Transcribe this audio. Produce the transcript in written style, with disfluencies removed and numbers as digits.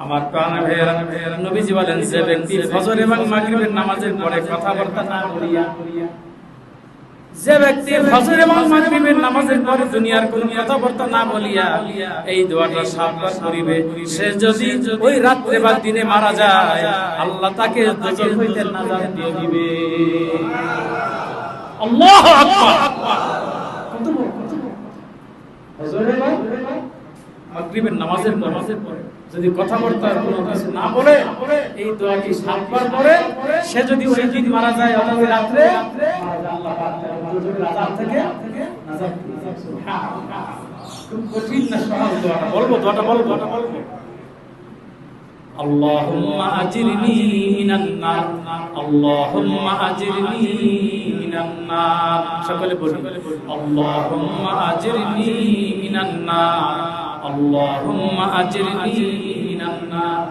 আমার প্রাণের ভাইয়েরা, নবীজি বলেন, যে ব্যক্তি ফজর এবং মাগরিবের নামাজের পরে কথাবার্তা না বলিয়া, যে ব্যক্তি ফজর এবং মাগরিবের নামাজের পরে দুনিয়ার কোনো কথাবার্তা না বলিয়া এই দোয়াটা 7 বার করিবে, সে যদি ওই রাত্রে বা দিনে মারা যায়, আল্লাহ তাকে দোজখ হইতে নাজাত দিয়ে দিবে। আল্লাহু আকবার। কত বড় ফজর এবং মাগরিবের নামাজের পরে যদি কথাবার্তার কোনো কিছু না বলে এই দোয়াটি 7 বার পরে, সে যদি ওই দিন মারা যায় অথবা রাত্রে, আল্লাহ পাক তাকে দোজখের আযাব থেকে নাজাত দিবেন। সুবহানাল্লাহ। খুব কঠিন না সহজ দোয়াটা? বলবো। আল্লাহুম্মা আজিরনি মিনান নার, আল্লাহুম্মা আজিরনি মিনান নার। সকলে বলুন, আল্লাহুম্মা আজিরনি মিনান নার, আল্লাহুম্মা আজিরনি মিনান নার।